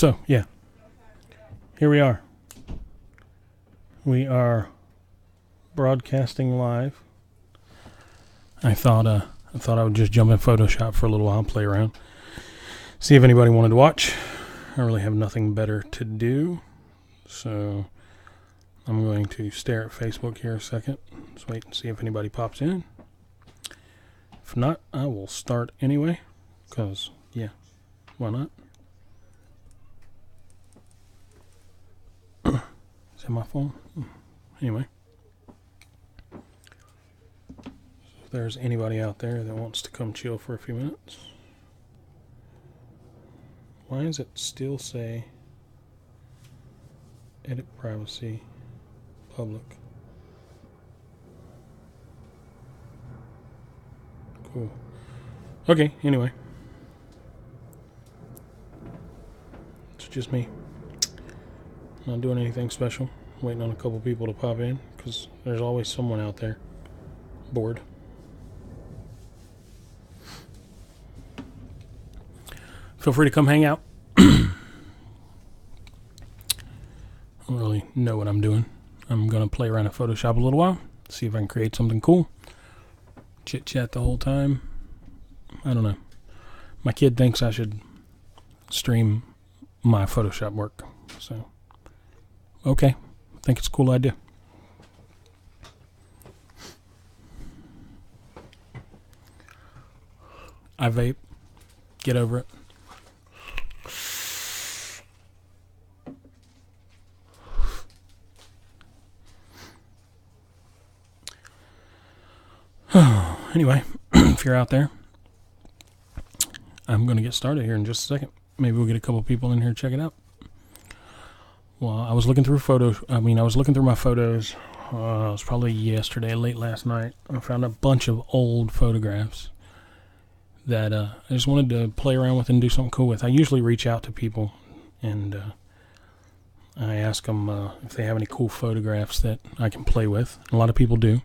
So, yeah. Here we are. We are broadcasting live. I thought I would just jump in Photoshop for a little while and play around. See if anybody wanted to watch. I really have nothing better to do. So, I'm going to stare at Facebook here a second. Let's wait and see if anybody pops in. If not, I will start anyway. Because, yeah, why not? Is that my phone? Anyway. If there's anybody out there that wants to come chill for a few minutes. Why does it still say edit privacy public? Cool. Okay, anyway. It's just me. Not doing anything special. Waiting on a couple people to pop in because there's always someone out there bored. Feel free to come hang out. I don't really know what I'm doing. I'm going to play around in Photoshop a little while, see if I can create something cool. Chit chat the whole time. I don't know. My kid thinks I should stream my Photoshop work. So, okay. I think it's a cool idea. I vape. Get over it. Anyway, if you're out there, I'm going to get started here in just a second. Maybe we'll get a couple people in here to check it out. Well, I was looking through my photos. It was probably yesterday, late last night. I found a bunch of old photographs that I just wanted to play around with and do something cool with. I usually reach out to people and I ask them if they have any cool photographs that I can play with. A lot of people do.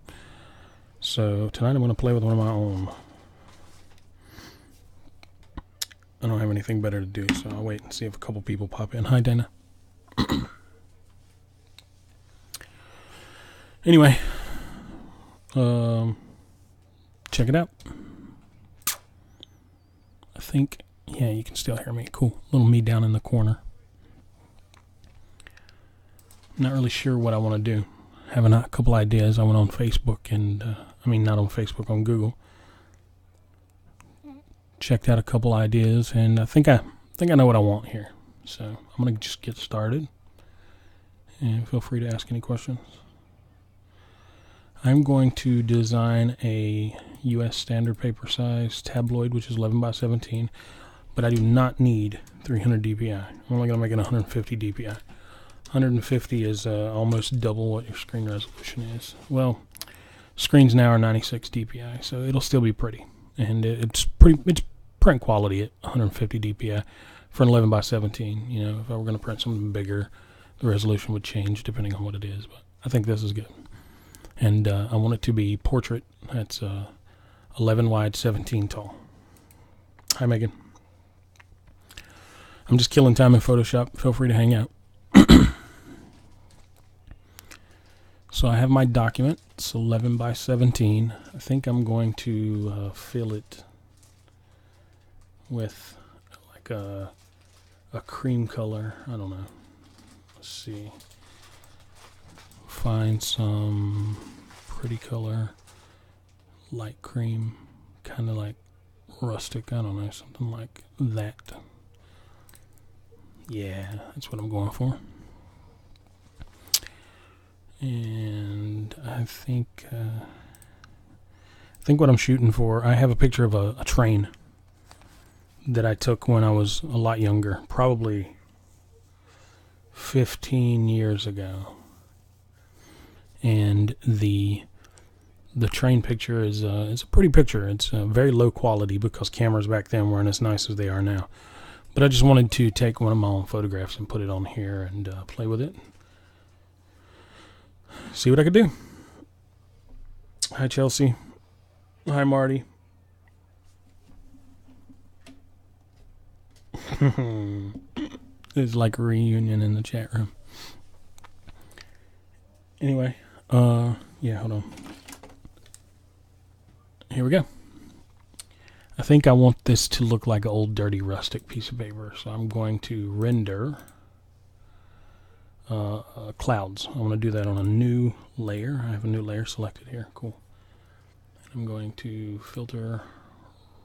So tonight I'm going to play with one of my own. I don't have anything better to do, so I'll wait and see if a couple people pop in. Hi, Dana. Anyway, check it out. I think, yeah, you can still hear me. Cool. Little me down in the corner. I'm not really sure what I want to do. Having a couple ideas. I went on Facebook and, not on Facebook, on Google. Checked out a couple ideas, and I think I know what I want here. So I'm going to just get started. And feel free to ask any questions. I'm going to design a U.S. standard paper size tabloid, which is 11 by 17, but I do not need 300 dpi. I'm only going to make it 150 dpi. 150 is almost double what your screen resolution is. Well, screens now are 96 dpi, so it'll still be pretty. And it's print quality at 150 dpi for an 11 by 17. You know, if I were going to print something bigger, the resolution would change depending on what it is. But I think this is good. And I want it to be portrait. That's 11 wide, 17 tall. Hi, Megan. I'm just killing time in Photoshop. Feel free to hang out. So I have my document. It's 11 by 17. I think I'm going to fill it with like a cream color. I don't know. Let's see. Find some pretty color, light cream, kind of like rustic. I don't know, something like that. Yeah, that's what I'm going for. And I think what I'm shooting for, I have a picture of a train that I took when I was a lot younger, probably 15 years ago. And the train picture is it's a pretty picture. It's very low quality because cameras back then weren't as nice as they are now. But I just wanted to take one of my own photographs and put it on here and play with it. See what I could do. Hi, Chelsea. Hi, Marty. It's like a reunion in the chat room. Anyway, yeah, hold on. Here we go. I think I want this to look like an old dirty rustic piece of paper, so I'm going to render clouds. I want to do that on a new layer. I have a new layer selected here. Cool. And I'm going to filter,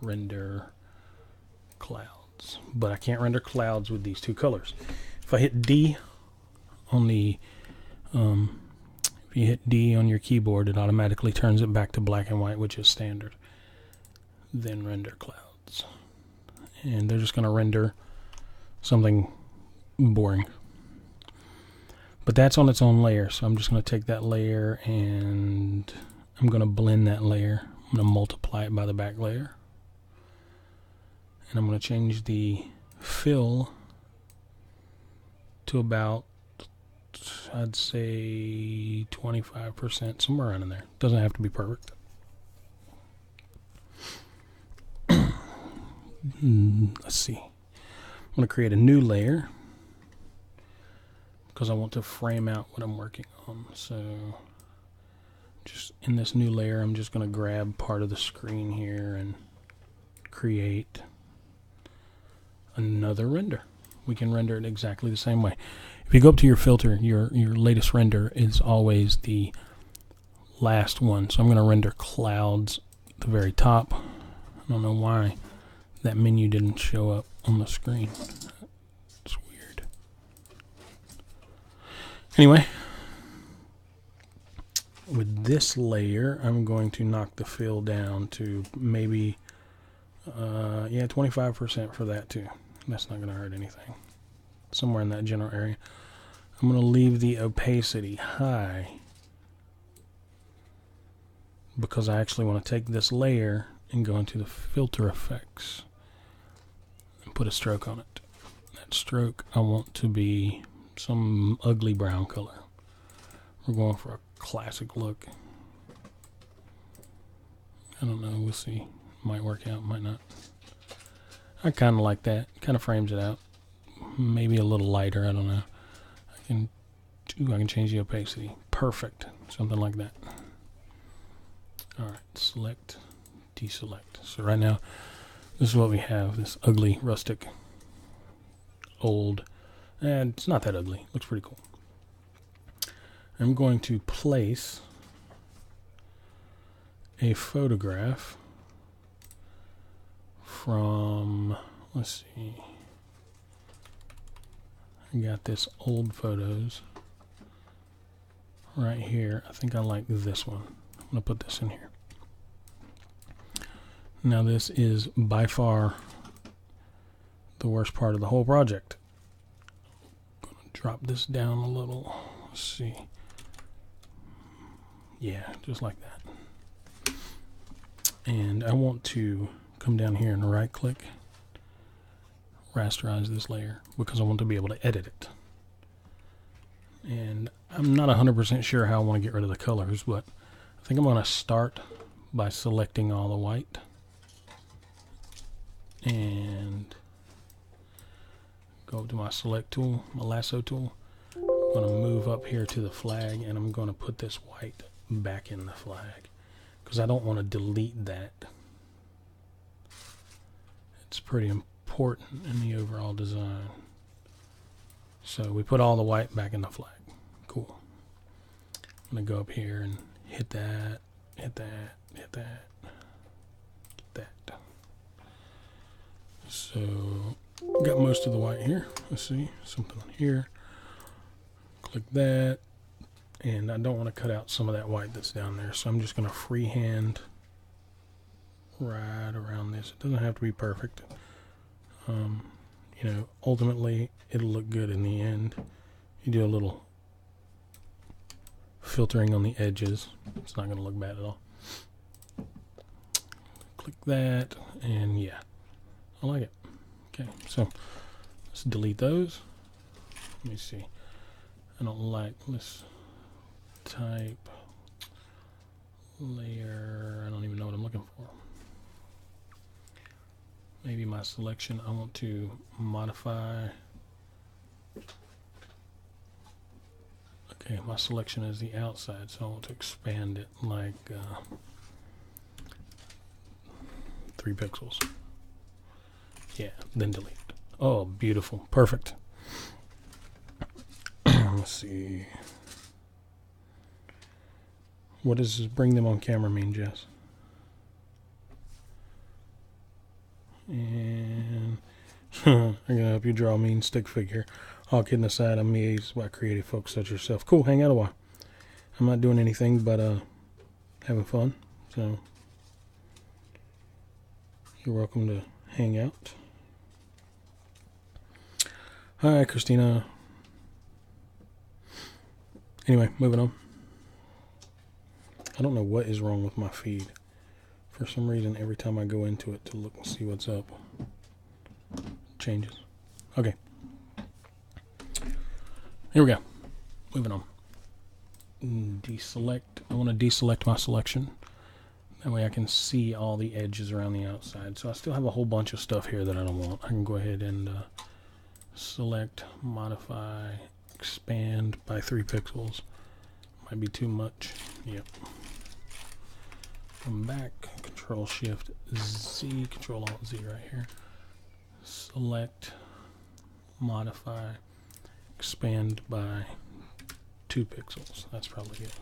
render clouds. But I can't render clouds with these two colors. If I hit D on the if you hit D on your keyboard, it automatically turns it back to black and white, which is standard. Then render clouds. And they're just going to render something boring. But that's on its own layer, so I'm just going to take that layer and I'm going to blend that layer. I'm going to multiply it by the back layer. And I'm going to change the fill to about, I'd say 25%, somewhere around in there. Doesn't have to be perfect. Let's see. I'm going to create a new layer because I want to frame out what I'm working on. So just in this new layer, I'm just going to grab part of the screen here and create another render. We can render it exactly the same way. If you go up to your filter, your latest render is always the last one. So I'm going to render clouds at the very top. I don't know why that menu didn't show up on the screen. It's weird. Anyway, with this layer, I'm going to knock the fill down to maybe, yeah, 25% for that too. That's not going to hurt anything. Somewhere in that general area. I'm going to leave the opacity high because I actually want to take this layer and go into the filter effects and put a stroke on it. That stroke I want to be some ugly brown color. We're going for a classic look. I don't know, we'll see. Might work out, might not. I kind of like that. Kind of frames it out. Maybe a little lighter, I don't know. I can change the opacity. Perfect. Something like that. Alright, select, deselect. So right now, this is what we have. This ugly, rustic, old, and it's not that ugly. Looks pretty cool. I'm going to place a photograph from, let's see, I got this old photos right here. I think I like this one. I'm going to put this in here. Now this is by far the worst part of the whole project. I'm going to drop this down a little. Let's see. Yeah, just like that. And I want to come down here and right click, rasterize this layer because I want to be able to edit it. And I'm not 100% sure how I want to get rid of the colors, but I think I'm going to start by selecting all the white and go up to my select tool, my lasso tool. I'm going to move up here to the flag and I'm going to put this white back in the flag because I don't want to delete that. It's pretty important in the overall design. So we put all the white back in the flag. Cool. I'm going to go up here and hit that, hit that, hit that, hit that. So got most of the white here. Let's see, something here. Click that. And I don't want to cut out some of that white that's down there. So I'm just going to freehand right around this. It doesn't have to be perfect. You know, ultimately it'll look good in the end. You do a little filtering on the edges. It's not going to look bad at all. Click that, and yeah, I like it. Okay, so let's delete those. Let me see. I don't like this type layer. I don't even know what I'm looking for. Maybe my selection, I want to modify Okay, my selection is the outside, so I want to expand it like 3 pixels. Yeah, then delete. Oh, beautiful. Perfect. Let's see. What does this bring them on camera mean, Jess? And I'm going to help you draw a mean stick figure. All kidding aside, I'm amazed by creative folks such as yourself. Cool, hang out a while. I'm not doing anything but having fun. So you're welcome to hang out. Hi, Christina. Anyway, moving on. I don't know what is wrong with my feed. For some reason, every time I go into it to look and see what's up, it changes. Okay. Here we go. Moving on. Deselect. I want to deselect my selection. That way I can see all the edges around the outside. So I still have a whole bunch of stuff here that I don't want. I can go ahead and select, modify, expand by 3 pixels. Might be too much. Yep. Come back, Control Shift Z, Control Alt Z right here. Select, modify, expand by 2 pixels. That's probably it.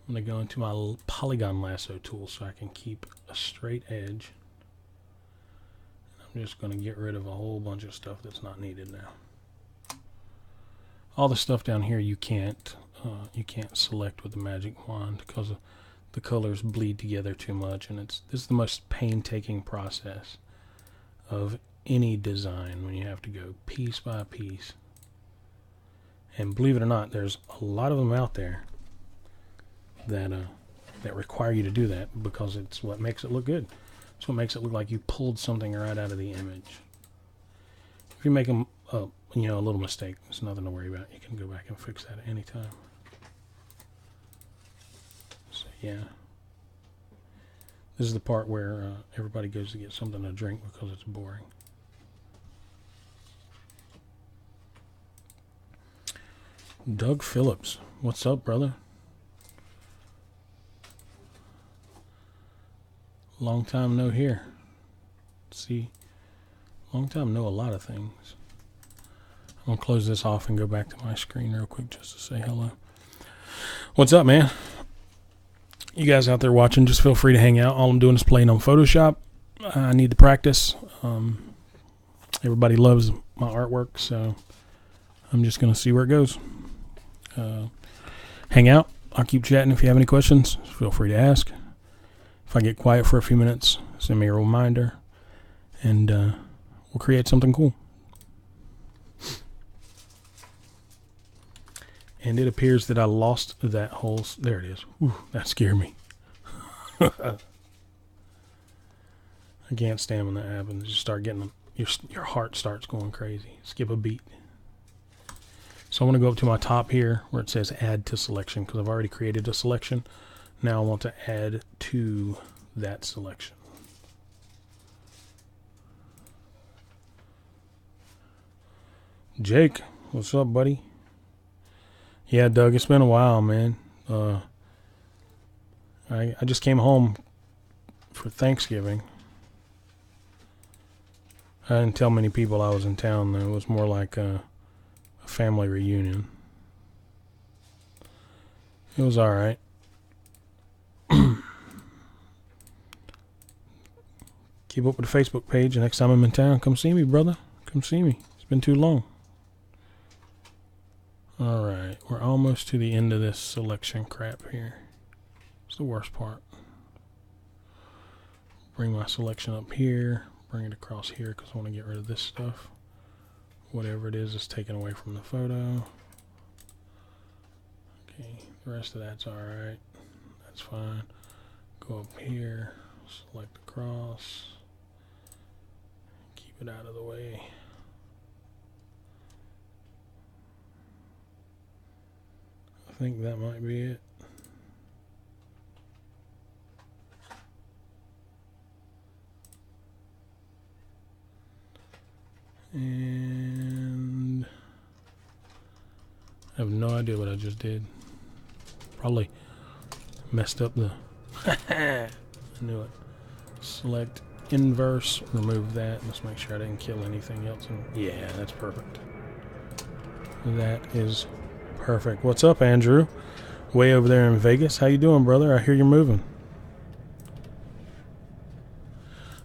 I'm going to go into my polygon lasso tool so I can keep a straight edge. I'm just going to get rid of a whole bunch of stuff that's not needed now. All the stuff down here you can't select with the magic wand because the colors bleed together too much, and this is the most painstaking process of any design when you have to go piece by piece. And believe it or not, there's a lot of them out there that require you to do that because it's what makes it look good. It's what makes it look like you pulled something right out of the image. If you make a little mistake, it's nothing to worry about. You can go back and fix that at any time. So yeah, this is the part where everybody goes to get something to drink because it's boring. Doug Phillips, what's up, brother? Long time no here. See, long time know a lot of things. I'm going to close this off and go back to my screen real quick just to say hello. What's up, man? You guys out there watching, just feel free to hang out. All I'm doing is playing on Photoshop. I need to practice. Everybody loves my artwork, so I'm just going to see where it goes. Hang out. I'll keep chatting. If you have any questions, feel free to ask. If I get quiet for a few minutes, send me a reminder, and we'll create something cool. And it appears that I lost that whole... There it is. Whew, that scared me. I can't stand when that happens. You start getting... Your heart starts going crazy. Skip a beat. So I want to go up to my top here where it says Add to Selection because I've already created a selection. Now I want to add to that selection. Jake, what's up, buddy? Yeah, Doug, it's been a while, man. I just came home for Thanksgiving. I didn't tell many people I was in town, though. It was more like a family reunion. It was all right. Keep up with the Facebook page. Next time I'm in town, come see me, brother. Come see me. It's been too long. Alright, we're almost to the end of this selection crap here. It's the worst part. Bring my selection up here. Bring it across here because I want to get rid of this stuff. Whatever it is taken away from the photo. Okay, the rest of that's alright. That's fine. Go up here. Select across. Keep it out of the way. I think that might be it. And I have no idea what I just did. Probably messed up the... I knew it. Select inverse, remove that. Let's make sure I didn't kill anything else. Yeah, that's perfect. That is perfect. What's up, Andrew? Way over there in Vegas. How you doing, brother? I hear you're moving.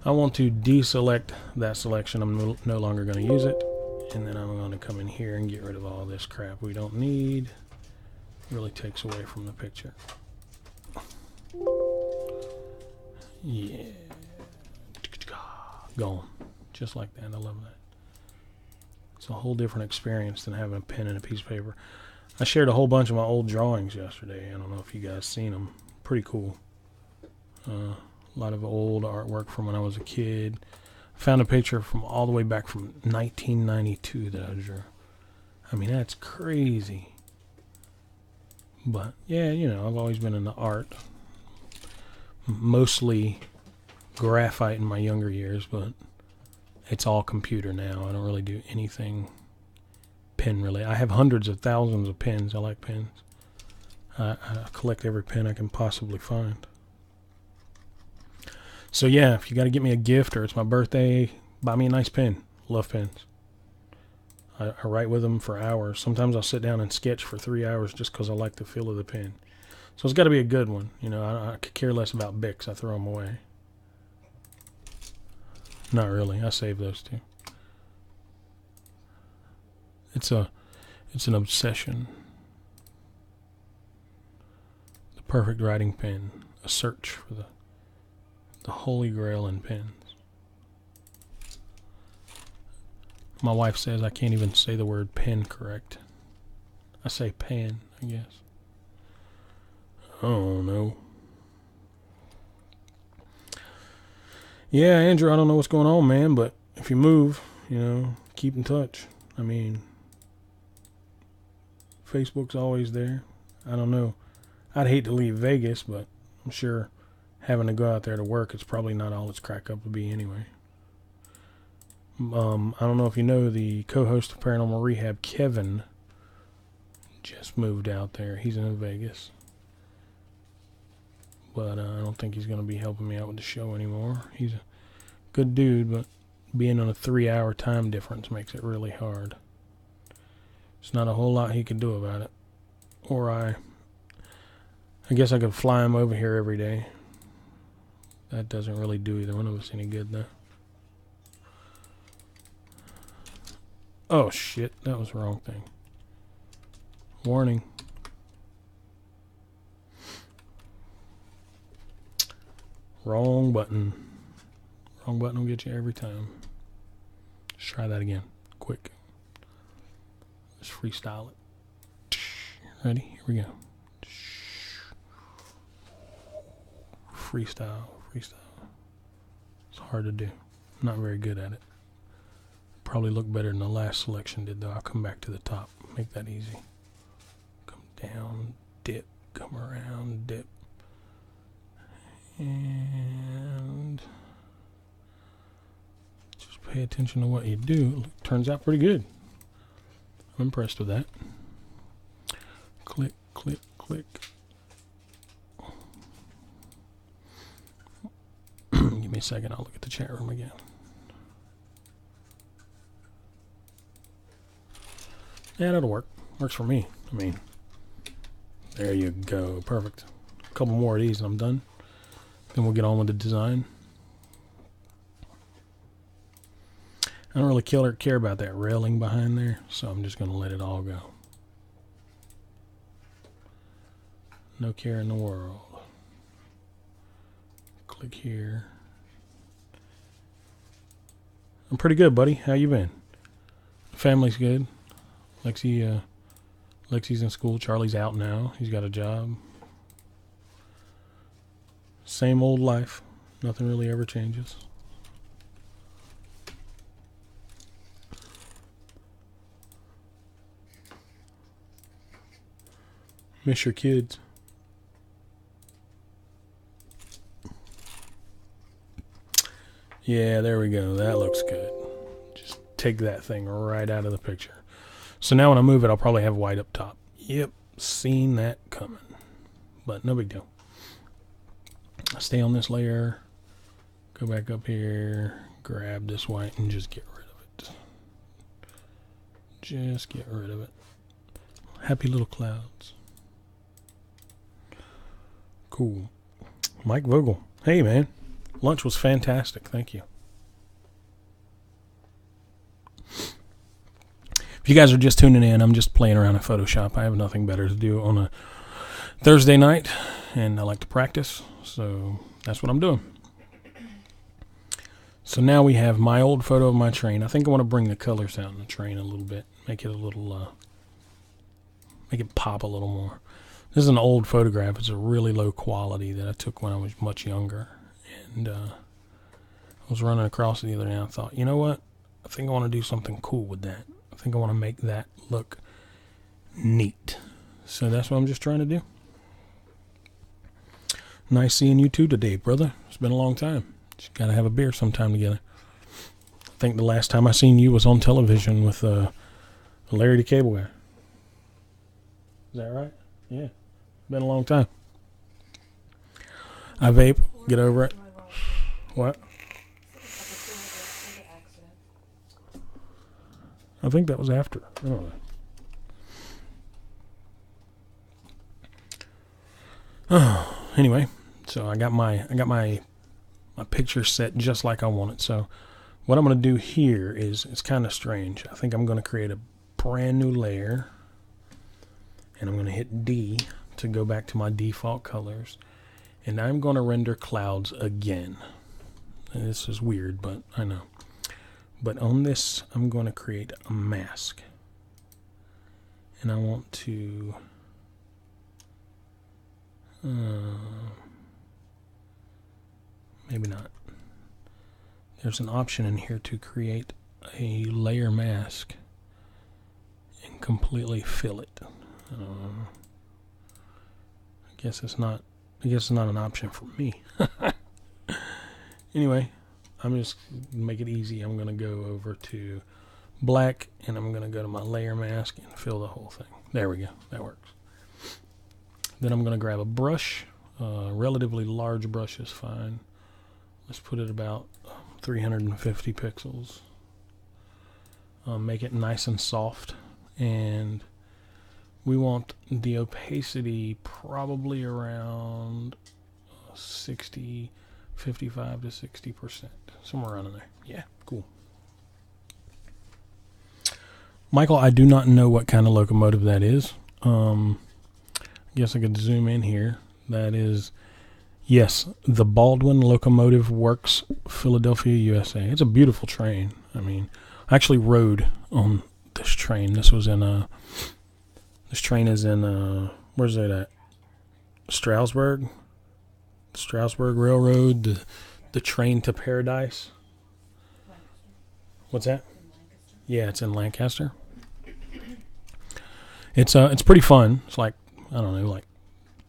I want to deselect that selection. I'm no longer going to use it. And then I'm going to come in here and get rid of all this crap we don't need. Really takes away from the picture. Yeah. Gone. Just like that. I love that. It's a whole different experience than having a pen and a piece of paper. I shared a whole bunch of my old drawings yesterday. I don't know if you guys seen them. Pretty cool. A lot of old artwork from when I was a kid. Found a picture from all the way back from 1992 that I drew. I mean, that's crazy. But, yeah, you know, I've always been into art. Mostly graphite in my younger years, but it's all computer now. I don't really do anything pen related. I have hundreds of thousands of pens. I like pens. I collect every pen I can possibly find. So yeah, if you got to get me a gift or it's my birthday, buy me a nice pen. Love pens. I write with them for hours. Sometimes I'll sit down and sketch for 3 hours just because I like the feel of the pen. So it's got to be a good one. You know, I could care less about Bics. I throw them away. Not really. I save those too. It's an obsession. The perfect writing pen. A search for the holy grail in pens. My wife says I can't even say the word pen correct. I say pan, I guess. Oh no. Yeah, Andrew, I don't know what's going on, man, but if you move, you know, keep in touch. I mean, Facebook's always there. I don't know. I'd hate to leave Vegas, but I'm sure having to go out there to work is probably not all it's cracked up to be anyway. I don't know if you know, the co-host of Paranormal Rehab, Kevin, just moved out there. He's in Vegas. But I don't think he's going to be helping me out with the show anymore. He's a good dude, but being on a 3-hour time difference makes it really hard. There's not a whole lot he can do about it. Or I guess I could fly him over here every day. That doesn't really do either one of us any good, though. Oh, shit. That was the wrong thing. Warning. Wrong button. Wrong button will get you every time. Let's try that again. Quick. Let's freestyle it. Ready? Here we go. Freestyle. Freestyle. It's hard to do. I'm not very good at it. Probably look better than the last selection did, though. I'll come back to the top. Make that easy. Come down, dip, come around, dip. And just pay attention to what you do. It turns out pretty good. I'm impressed with that. Click, click, click. Give me a second. I'll look at the chat room again. Yeah, that'll work. Works for me. I mean, there you go. Perfect. A couple more of these and I'm done. Then we'll get on with the design. I don't really care about that railing behind there, so I'm just going to let it all go. No care in the world. Click here. I'm pretty good, buddy. How you been? Family's good. Lexi's in school. Charlie's out now. He's got a job. Same old life. Nothing really ever changes. Miss your kids. Yeah, there we go. That looks good. Just take that thing right out of the picture. So now when I move it, I'll probably have white up top. Yep, seen that coming. But no big deal. Stay on this layer. Go back up here. Grab this white and just get rid of it. Just get rid of it. Happy little clouds. Cool. Mike Vogel. Hey, man. Lunch was fantastic. Thank you. If you guys are just tuning in, I'm just playing around in Photoshop. I have nothing better to do on a Thursday night, and I like to practice, so that's what I'm doing. So now we have my old photo of my train. I think I want to bring the colors out in the train a little bit, make it a little, make it pop a little more. This is an old photograph. It's a really low quality that I took when I was much younger, and I was running across it the other day, and I thought, you know what? I think I want to do something cool with that. I think I want to make that look neat. So that's what I'm just trying to do. Nice seeing you too today, brother. It's been a long time. Just got to have a beer sometime together. I think the last time I seen you was on television with Larry the Cable Guy. Is that right? Yeah. Been a long time. I vape. Get over it. What? I think that was after. I don't know. Anyway, so I got my picture set just like I want it. So what I'm going to do here is, it's kind of strange. I think I'm going to create a brand new layer, and I'm going to hit D to go back to my default colors, and I'm going to render clouds again. And this is weird, but I know. But on this, I'm going to create a mask. And I want to... maybe not. There's an option in here to create a layer mask and completely fill it. I guess it's not an option for me. Anyway, I'm just make it easy. I'm going to go over to black, and I'm going to go to my layer mask and fill the whole thing. There we go. That works. Then I'm going to grab a brush. Relatively large brush is fine. Let's put it about 350 pixels. Make it nice and soft. And we want the opacity probably around 55 to 60%. Somewhere around in there. Yeah, cool. Michael, I do not know what kind of locomotive that is. I guess I could zoom in here. That is, yes, the Baldwin Locomotive Works, Philadelphia, USA. It's a beautiful train. I mean, I actually rode on this train. This was in this train is in where's it at? Stroudsburg Railroad. The train to paradise. What's that? Yeah, it's in Lancaster. It's pretty fun. It's like, I don't know, like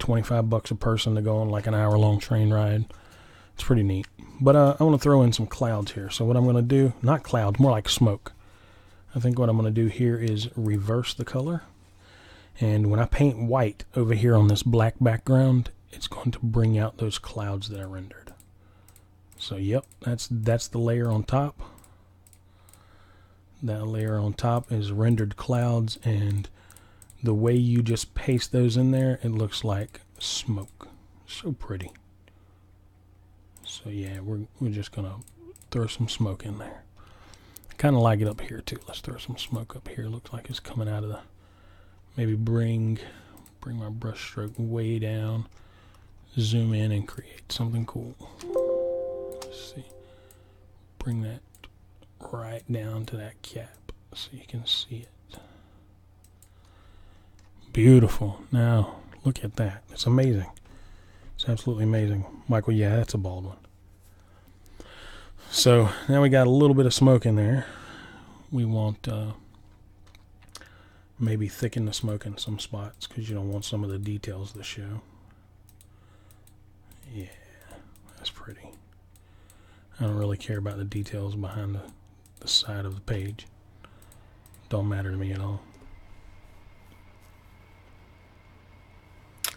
$25 a person to go on like an hour-long train ride. It's pretty neat. But I want to throw in some clouds here. So what I'm going to do, not clouds, more like smoke. I think what I'm going to do here is reverse the color. And when I paint white over here on this black background, it's going to bring out those clouds that I rendered. So yep, that's the layer on top. That layer on top is rendered clouds, and the way you just paste those in there, it looks like smoke. So pretty. So yeah, we're just gonna throw some smoke in there. I kind of like it up here too. Let's throw some smoke up here. Looks like it's coming out of the. Maybe bring my brush stroke way down. Zoom in and create something cool. Let's see. Bring that right down to that cap so you can see it. Beautiful. Now, look at that. It's amazing. It's absolutely amazing. Michael, yeah, that's a Baldwin. So, now we got a little bit of smoke in there. We want maybe thicken the smoke in some spots because you don't want some of the details to show. Yeah, that's pretty. I don't really care about the details behind the side of the page. Don't matter to me at all.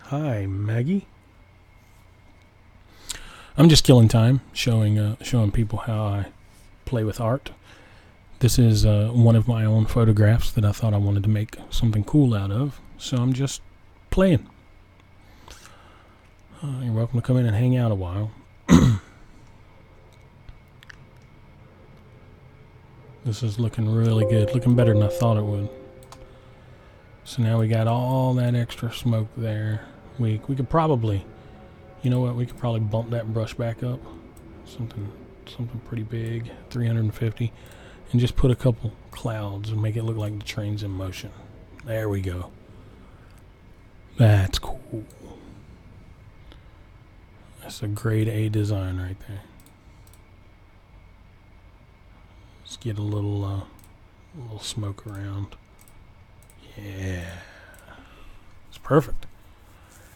Hi, Maggie. I'm just killing time, showing people how I play with art. This is one of my own photographs that I thought I wanted to make something cool out of, so I'm just playing. You're welcome to come in and hang out a while. This is looking really good, looking better than I thought it would. So now we got all that extra smoke there. We could probably, you know what, we could probably bump that brush back up. Something pretty big, 350. And just put a couple clouds and make it look like the train's in motion. There we go. That's cool. That's a grade A design right there. Let's get a little smoke around. Yeah. It's perfect.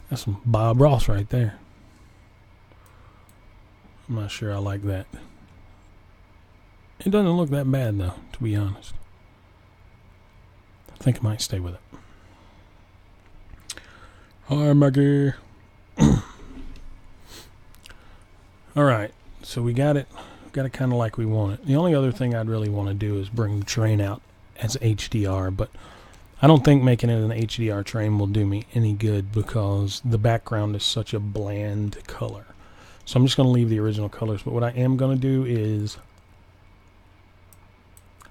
That's some Bob Ross right there. I'm not sure I like that. It doesn't look that bad though, to be honest. I think I might stay with it. Hi, Maggie. Alright, so we got it kind of like we want it. The only other thing I'd really want to do is bring the train out as HDR, but I don't think making it an HDR train will do me any good because the background is such a bland color. So I'm just going to leave the original colors, but what I am going to do is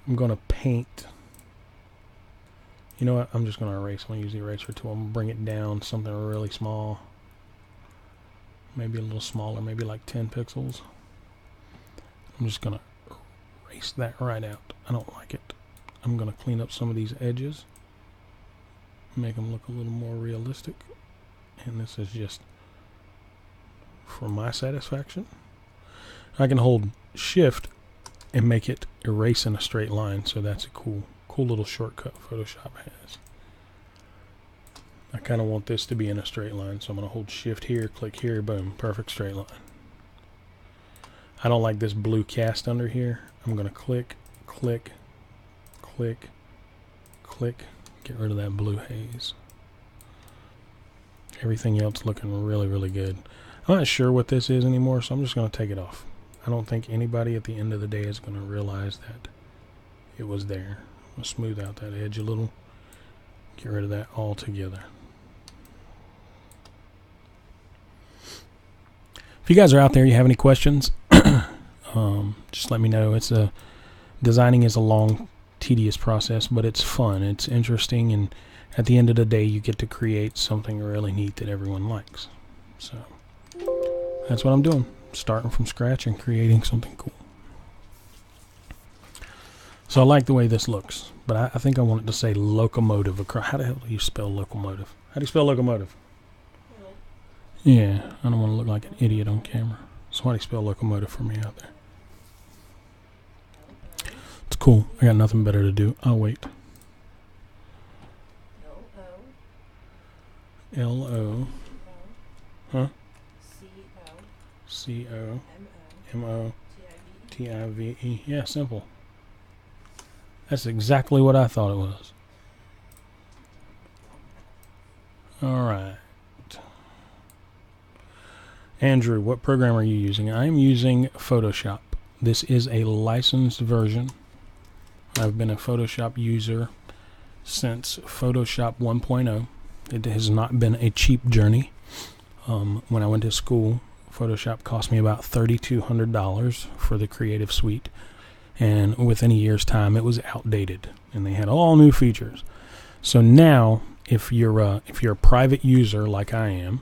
I'm going to paint. You know what? I'm just going to erase. I'm going to use the eraser tool. I'm going to bring it down something really small. Maybe a little smaller, maybe like 10 pixels. I'm just going to erase that right out. I don't like it. I'm going to clean up some of these edges. Make them look a little more realistic. And this is just for my satisfaction. I can hold shift and make it erase in a straight line, so that's a cool little shortcut Photoshop has. I kind of want this to be in a straight line, so I'm going to hold shift here, click here, boom, perfect straight line. I don't like this blue cast under here. I'm going to click, click, click, click, get rid of that blue haze. Everything else looking really, really good. I'm not sure what this is anymore, so I'm just going to take it off. I don't think anybody at the end of the day is going to realize that it was there. I'm going to smooth out that edge a little. Get rid of that altogether. If you guys are out there, you have any questions, just let me know. Designing is a long, tedious process, but it's fun. It's interesting, and at the end of the day, you get to create something really neat that everyone likes. So that's what I'm doing. Starting from scratch and creating something cool. So I like the way this looks, but I think I want it to say locomotive across. How the hell do you spell locomotive? How do you spell locomotive? Yeah, I don't want to look like an idiot on camera. So why do you spell locomotive for me out there? It's cool. I got nothing better to do. I'll wait. L-O. Huh? C-O-M-O-T-I-V-E. Yeah, simple. That's exactly what I thought it was. Alright. Andrew, what program are you using? I'm using Photoshop. This is a licensed version. I've been a Photoshop user since Photoshop 1.0. It has not been a cheap journey. When I went to school, Photoshop cost me about $3,200 for the Creative Suite. And within a year's time, it was outdated. And they had all new features. So now, if you're a private user like I am,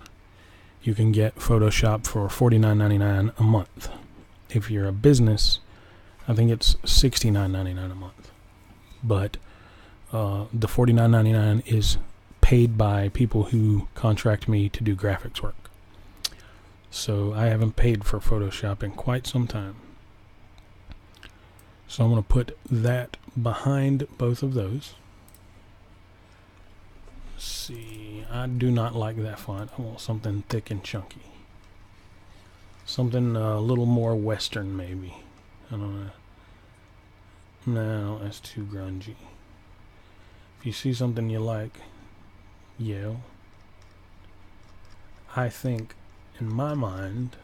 you can get Photoshop for $49.99 a month. If you're a business, I think it's $69.99 a month. But the $49.99 is paid by people who contract me to do graphics work. So I haven't paid for Photoshop in quite some time. So I'm going to put that behind both of those. Let's see, I do not like that font. I want something thick and chunky. Something a little more Western, maybe. I don't know. No, that's too grungy. If you see something you like, yell. I think, in my mind,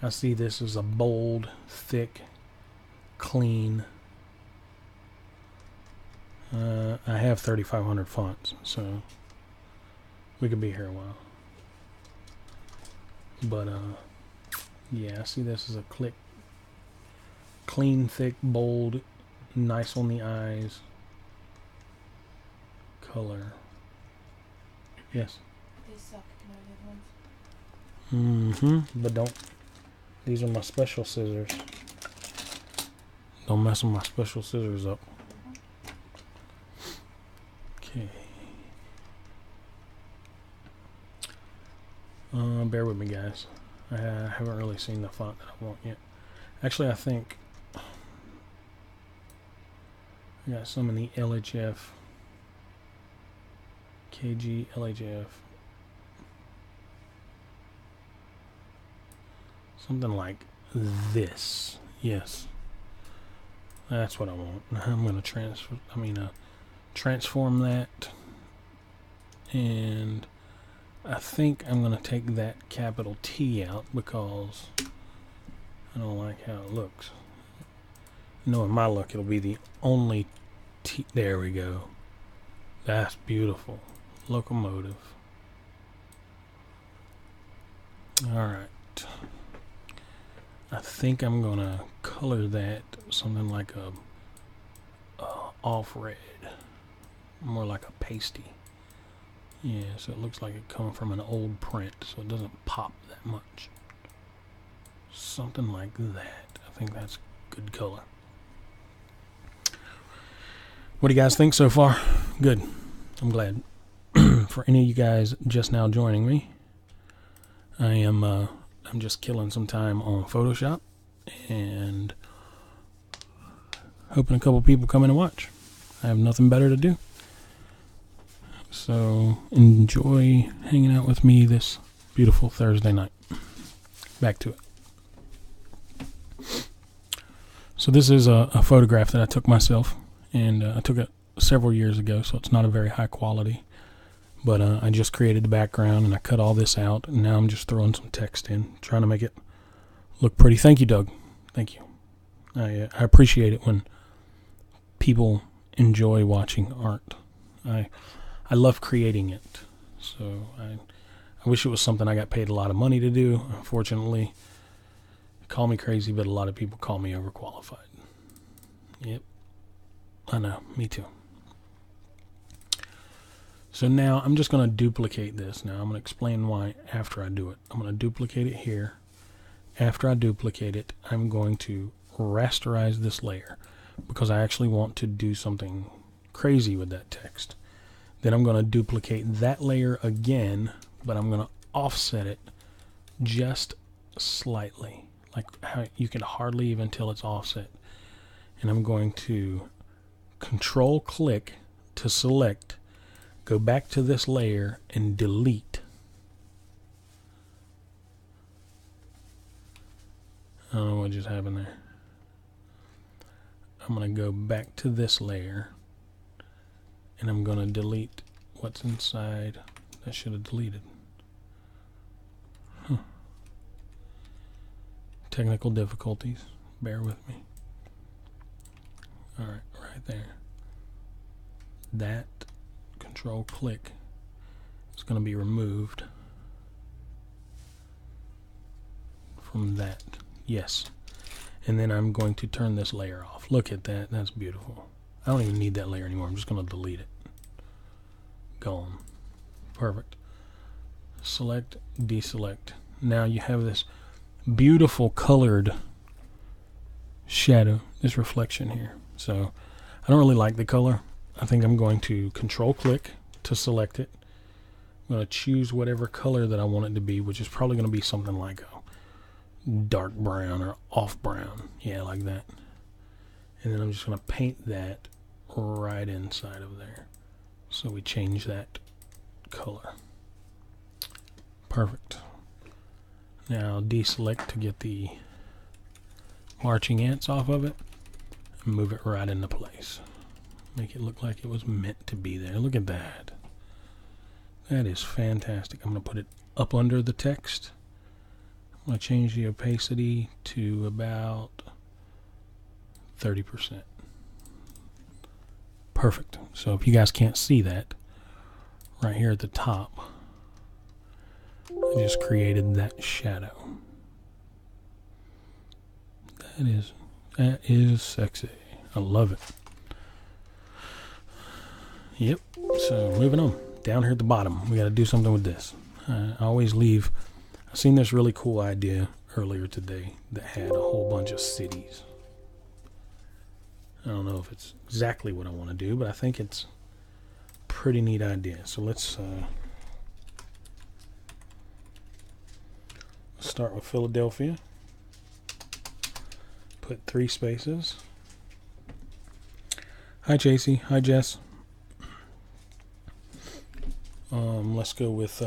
I see this as a bold, thick, clean. I have 3,500 fonts, so we could be here a while. But yeah, I see this as a clean, thick, bold, nice on the eyes. Color. Yes. They suck. Can I get ones? But don't. These are my special scissors. Don't mess with my special scissors up. Okay. Bear with me, guys. I haven't really seen the font that I want yet. Actually, I think I got some in the LHF, KG, LHF, something like this. Yes, that's what I want. I'm gonna transform that, and I think I'm going to take that capital T out because I don't like how it looks. Knowing my luck, it'll be the only T. There we go. That's beautiful. Locomotive. Alright. I think I'm going to color that something like a off red. More like a pasty. Yeah, so it looks like it coming from an old print, so it doesn't pop that much. Something like that. I think that's good color. What do you guys think so far? Good. I'm glad. For any of you guys just now joining me, I'm just killing some time on Photoshop and hoping a couple people come in and watch. I have nothing better to do. So enjoy hanging out with me this beautiful Thursday night. Back to it. So this is a photograph that I took myself, and I took it several years ago, so it's not a very high quality. But I just created the background, and I cut all this out, and now I'm just throwing some text in, trying to make it look pretty. Thank you, Doug. Thank you. I appreciate it when people enjoy watching art. I love creating it, so I wish it was something I got paid a lot of money to do. Unfortunately, call me crazy, but a lot of people call me overqualified. Yep, I know, me too. So now I'm just going to duplicate this. Now I'm going to explain why after I do it. I'm going to duplicate it here. After I duplicate it, I'm going to rasterize this layer because I actually want to do something crazy with that text. Then I'm going to duplicate that layer again, but I'm going to offset it just slightly, like how you can hardly even tell it's offset. And I'm going to control click to select, go back to this layer and delete. I don't know what just happened there. I'm going to go back to this layer, and I'm going to delete what's inside. That should have deleted. Technical difficulties. Bear with me. Alright, right there. That control click is going to be removed from that. Yes. And then I'm going to turn this layer off. Look at that. That's beautiful. I don't even need that layer anymore. I'm just going to delete it. Gone. Perfect. Select, deselect. Now you have this beautiful colored shadow, this reflection here. So I don't really like the color. I think I'm going to control click to select it. I'm going to choose whatever color that I want it to be, which is probably going to be something like a dark brown or off brown. Yeah, like that. And then I'm just going to paint that right inside of there. So we change that color. Perfect. Now deselect to get the marching ants off of it and move it right into place. Make it look like it was meant to be there. Look at that. That is fantastic. I'm going to put it up under the text. I'm going to change the opacity to about 30%. Perfect. So if you guys can't see that, right here at the top, I just created that shadow. That is sexy. I love it. Yep. So moving on. Down here at the bottom, we got to do something with this. I always leave. I seen this really cool idea earlier today that had a whole bunch of cities. I don't know if it's exactly what I want to do, but I think it's a pretty neat idea. So let's start with Philadelphia. Put 3 spaces. Hi, Chasey. Hi, Jess. Let's go with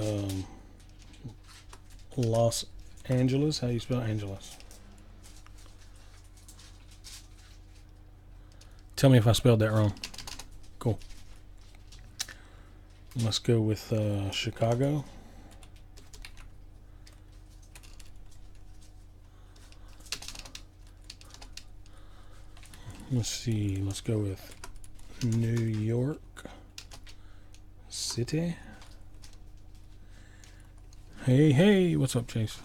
Los Angeles. How do you spell Angeles? Tell me if I spelled that wrong. Cool. Let's go with Chicago. Let's see. Let's go with New York City. Hey, what's up, Chase?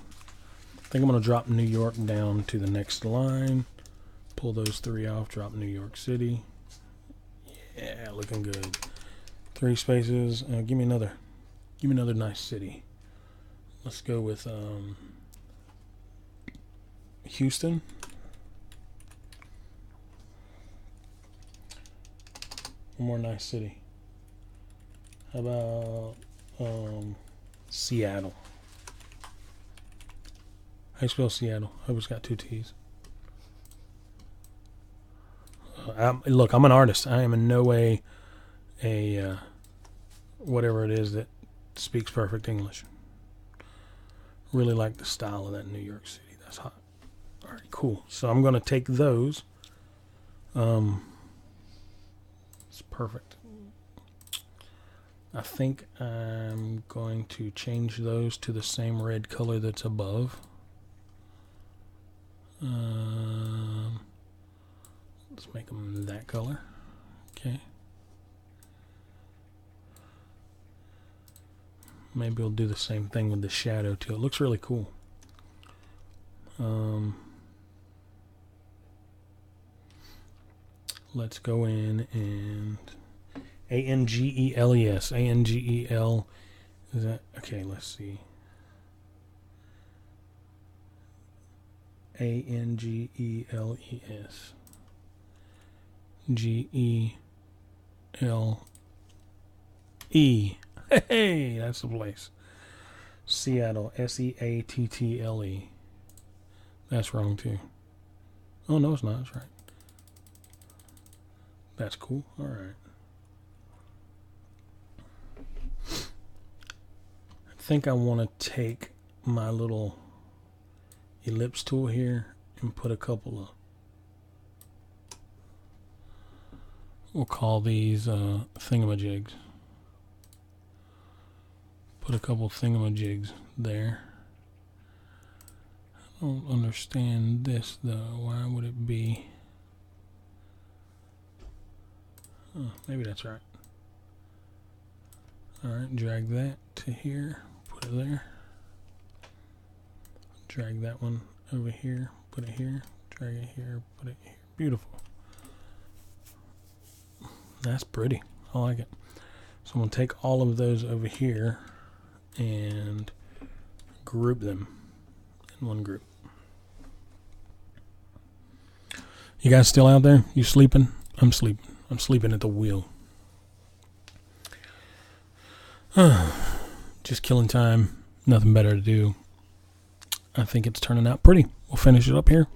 I think I'm going to drop New York down to the next line. Pull those 3 off, drop New York City. Yeah, looking good. 3 spaces. Give me another nice city. Let's go with Houston. One more nice city. How about Seattle? How do you spell Seattle? I hope it's got 2 T's. Look, I'm an artist. I am in no way a whatever it is that speaks perfect English. Really like the style of that New York City. That's hot. All right, cool. So I'm going to take those. It's perfect. I think I'm going to change those to the same red color that's above. Let's make them that color. Okay. Maybe we'll do the same thing with the shadow too. It looks really cool. Let's go in and Angeles. Angel. Is that okay? Let's see. Angeles. GELE. Hey, that's the place. Seattle. SEATTLE. That's wrong too. Oh no, it's not. That's right. That's cool. All right. I think I want to take my little ellipse tool here and put a couple of, we'll call these thingamajigs. Put a couple thingamajigs there. I don't understand this though. Why would it be? Oh, maybe that's right. Alright, drag that to here. Put it there. Drag that one over here. Put it here. Drag it here. Put it here. Beautiful. That's pretty. I like it. So I'm going to take all of those over here and group them in one group. You guys still out there? You sleeping? I'm sleeping. I'm sleeping at the wheel. Just killing time. Nothing better to do. I think it's turning out pretty. We'll finish it up here.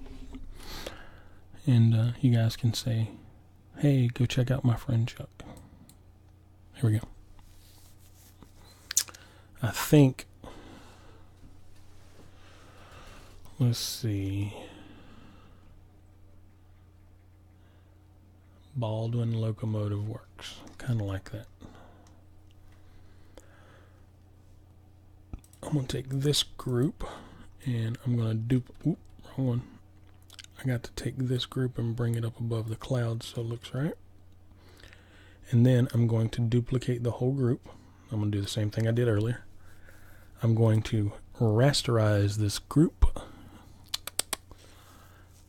And you guys can say, hey, go check out my friend Chuck. Here we go. I think, let's see. Baldwin Locomotive Works. Kind of like that. I'm going to take this group and I'm going to wrong one. I got to take this group and bring it up above the clouds so it looks right. And then I'm going to duplicate the whole group. I'm going to do the same thing I did earlier. I'm going to rasterize this group.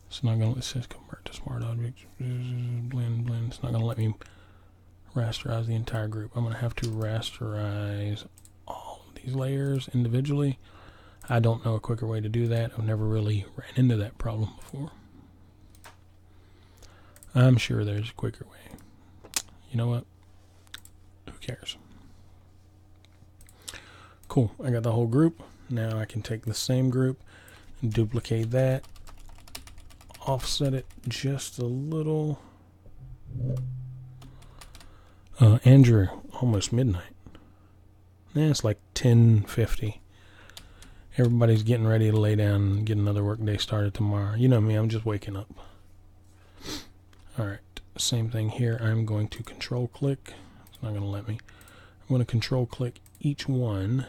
It's not going to, it says convert to smart objects, blend. It's not going to let me rasterize the entire group. I'm going to have to rasterize all of these layers individually. I don't know a quicker way to do that. I've never really ran into that problem before. I'm sure there's a quicker way. You know what? Who cares? Cool. I got the whole group. Now I can take the same group and duplicate that. Offset it just a little. Andrew, almost midnight. It's like 10:50. Everybody's getting ready to lay down and get another work day started tomorrow. You know me, I'm just waking up. Alright, same thing here. I'm going to control click. It's not going to let me. I'm going to control click each one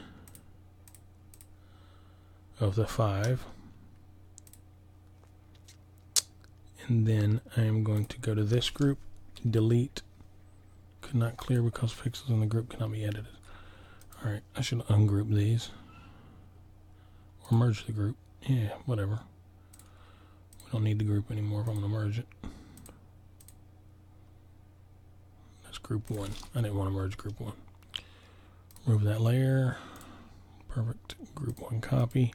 of the 5. And then I'm going to go to this group, delete. Could not clear because pixels in the group cannot be edited. Alright, I should ungroup these. Or merge the group. Yeah, whatever. We don't need the group anymore if I'm going to merge it. That's group 1. I didn't want to merge group 1. Remove that layer. Perfect. Group 1 copy.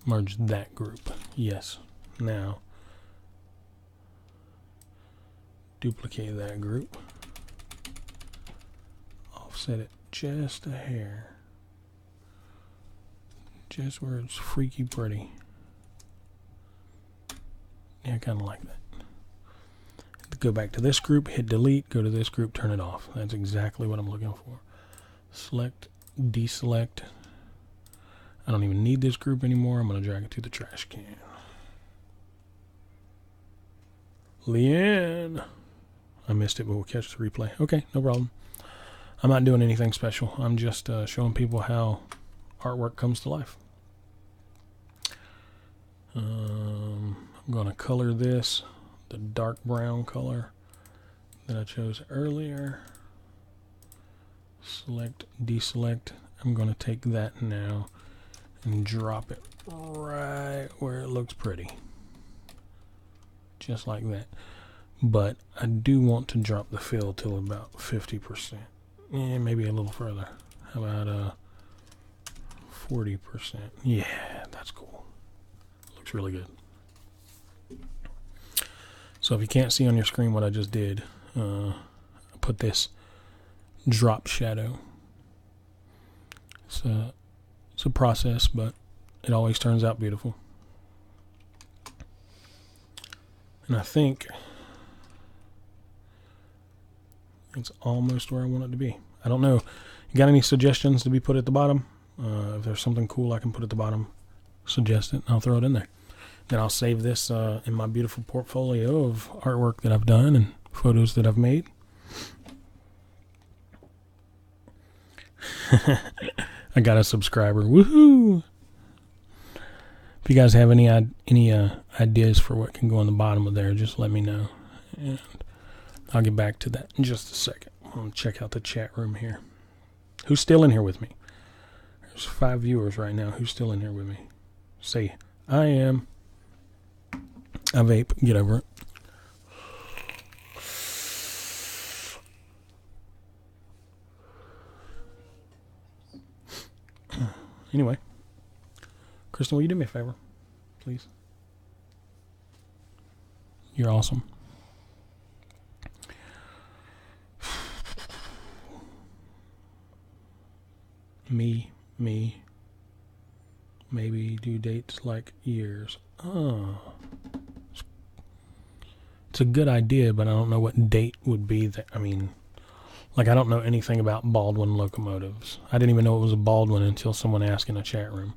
Merge that group. Yes. Now, duplicate that group. Offset it just a hair. Just where it's freaky pretty. Yeah, I kind of like that. Go back to this group, hit delete, go to this group, turn it off. That's exactly what I'm looking for. Select, deselect. I don't even need this group anymore. I'm going to drag it to the trash can. Leanne. I missed it, but we'll catch the replay. Okay, no problem. I'm not doing anything special. I'm just showing people how artwork comes to life. I'm going to color this the dark brown color that I chose earlier. Select, deselect. I'm going to take that now and drop it right where it looks pretty. Just like that. But I do want to drop the fill till about 50%. Yeah, maybe a little further. How about 40%? Yeah, that's cool. Looks really good. So if you can't see on your screen what I just did, I put this drop shadow. It's a process, but it always turns out beautiful. And I think it's almost where I want it to be. I don't know. You got any suggestions to be put at the bottom? If there's something cool I can put at the bottom, suggest it, and I'll throw it in there. Then I'll save this in my beautiful portfolio of artwork that I've done and photos that I've made. I got a subscriber. Woohoo! If you guys have any ideas for what can go on the bottom of there, just let me know. And I'll get back to that in just a second. I'll check out the chat room here. Who's still in here with me? There's 5 viewers right now. Who's still in here with me? Say, I am. I vape. Get over it. Anyway. Kristen, will you do me a favor? Please. You're awesome. Me. Maybe do dates like years. Oh. It's a good idea, but I don't know what date would be that. I mean, like, I don't know anything about Baldwin locomotives. I didn't even know it was a Baldwin until someone asked in a chat room.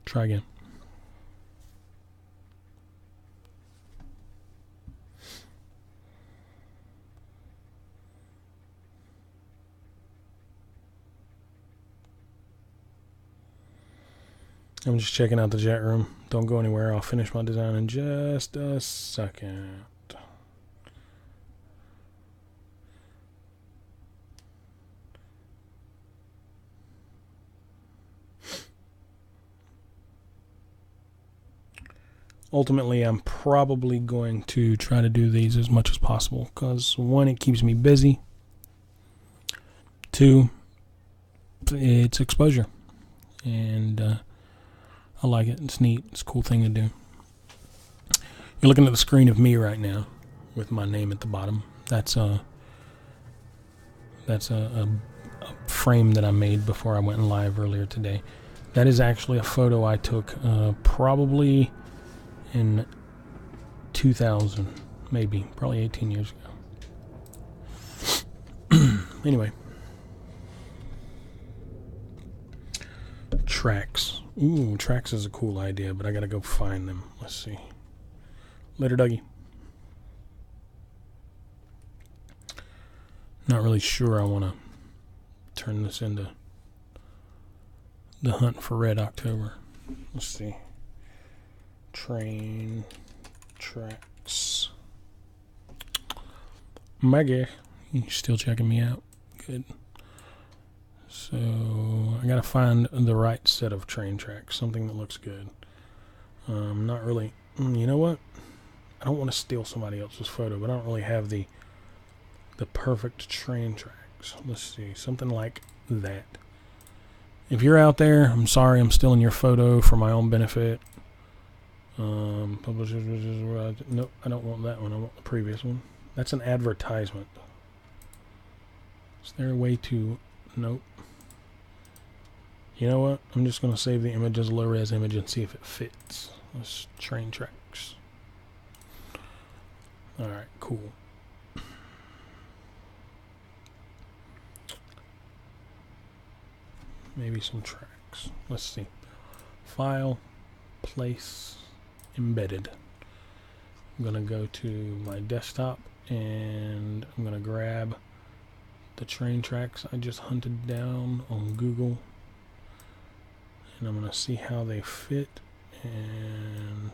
Try again. I'm just checking out the chat room. Don't go anywhere. I'll finish my design in just a second. Ultimately, I'm probably going to try to do these as much as possible because, one, it keeps me busy. Two, it's exposure. And I like it. It's neat. It's a cool thing to do. You're looking at the screen of me right now with my name at the bottom. That's a frame that I made before I went live earlier today. That is actually a photo I took probably in 2000, probably 18 years ago. Anyway. Tracks. Ooh, tracks is a cool idea, but I gotta go find them. Let's see. Later, Dougie. Not really sure I want to turn this into the hunt for Red October. Let's see. Train tracks. Maggie, you still checking me out? Good. So I gotta find the right set of train tracks, something that looks good. Not really. You know what? I don't want to steal somebody else's photo, but I don't really have the perfect train tracks. Let's see, something like that. If you're out there, I'm sorry, I'm stealing your photo for my own benefit. Publishers, nope, I don't want that one. I want the previous one. That's an advertisement. Is there a way to? Nope. You know what? I'm just going to save the image as a low-res image and see if it fits. Let's train tracks. Alright, cool. Maybe some tracks. Let's see. File, place, embedded. I'm going to go to my desktop and I'm going to grab the train tracks I just hunted down on Google. And I'm going to see how they fit and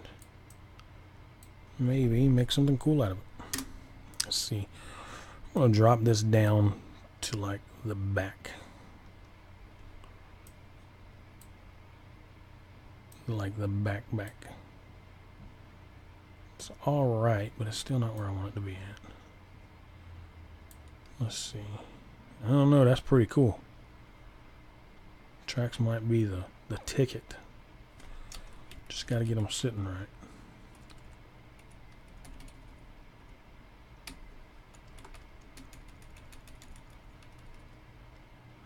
maybe make something cool out of it. Let's see. I'm going to drop this down to like the back. Like the back. It's alright, but it's still not where I want it to be at. Let's see. I don't know, that's pretty cool. Tracks might be the ticket. Just got to get them sitting right.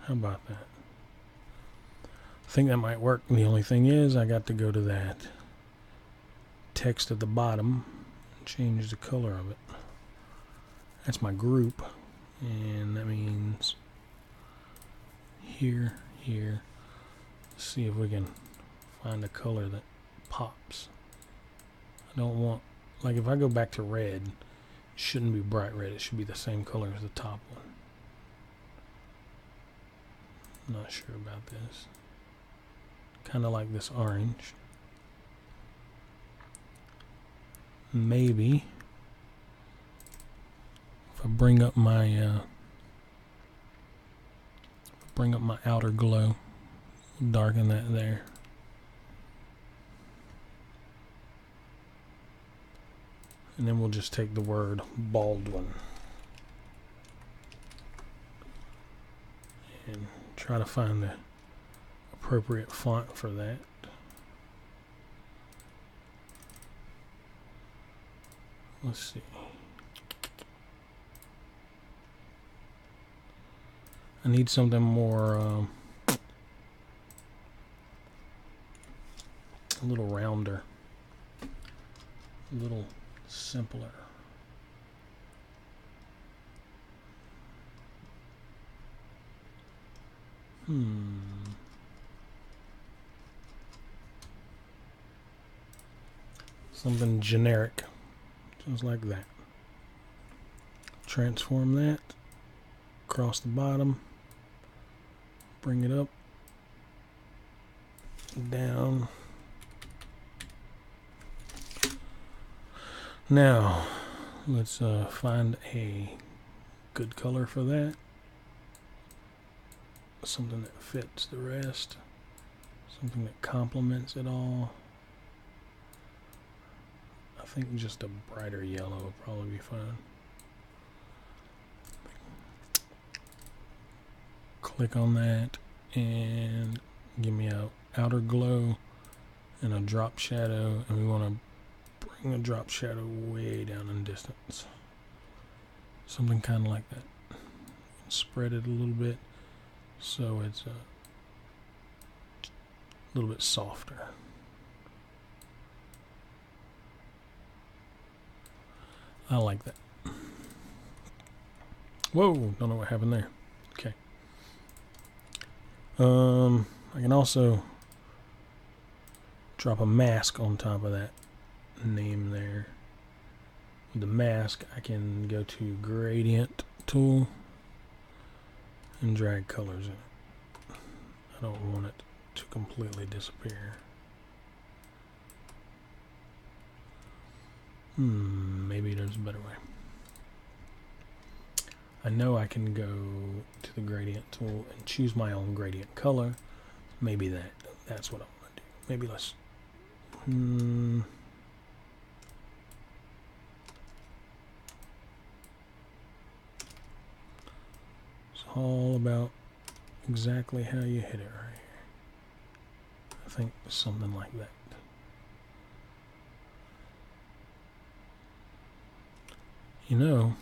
How about that? I think that might work. The only thing is I got to go to that text at the bottom and change the color of it. That's my group, and that means here. Let's see if we can find a color that pops. I don't want, like if I go back to red, it shouldn't be bright red. It should be the same color as the top one. Not sure about this. Kind of like this orange. Maybe if I bring up my outer glow, darken that there. And then we'll just take the word Baldwin and try to find the appropriate font for that. Let's see. I need something more a little rounder, a little simpler. Something generic, just like that. Transform that across the bottom, bring it up, down. Now, let's find a good color for that. Something that fits the rest. Something that complements it all. I think just a brighter yellow would probably be fine. Click on that and give me a outer glow and a drop shadow, and we want to bring the drop shadow way down in distance. Something kind of like that. Spread it a little bit so it's a little bit softer. I like that. Whoa, don't know what happened there. Okay. I can also drop a mask on top of that name there. With the mask, I can go to gradient tool and drag colors in it. I don't want it to completely disappear. Maybe there's a better way. I know I can go to the gradient tool and choose my own gradient color. Maybe that's what I want to do. Maybe let's it's all about exactly how you hit it right here. I think something like that. You know,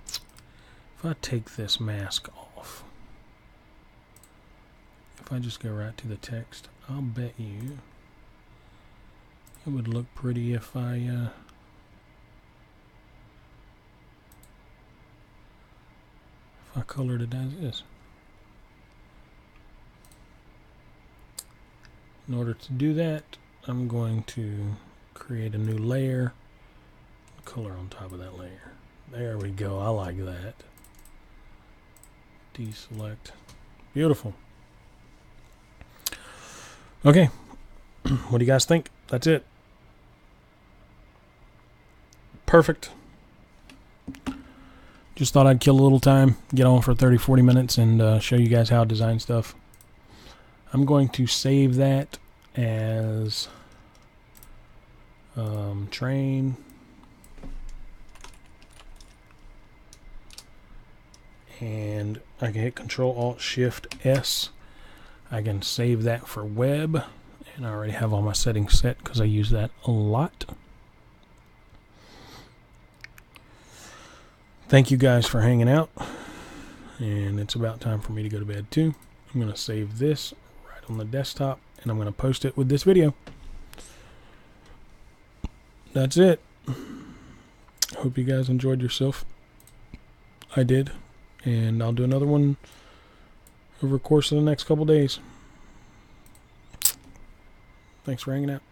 if I take this mask off, if I just go right to the text, I'll bet you it would look pretty if I colored it as is. In order to do that, I'm going to create a new layer, color on top of that layer. There we go. I like that. Deselect. Beautiful. Okay. What do you guys think? That's it. Perfect. Just thought I'd kill a little time, get on for 30-40 minutes, and show you guys how to design stuff. I'm going to save that as train. And I can hit Control-Alt-Shift-S. I can save that for web. And I already have all my settings set because I use that a lot. Thank you guys for hanging out. And it's about time for me to go to bed too. I'm going to save this right on the desktop. And I'm going to post it with this video. That's it. Hope you guys enjoyed yourself. I did. And I'll do another one over the course of the next couple days. Thanks for hanging out.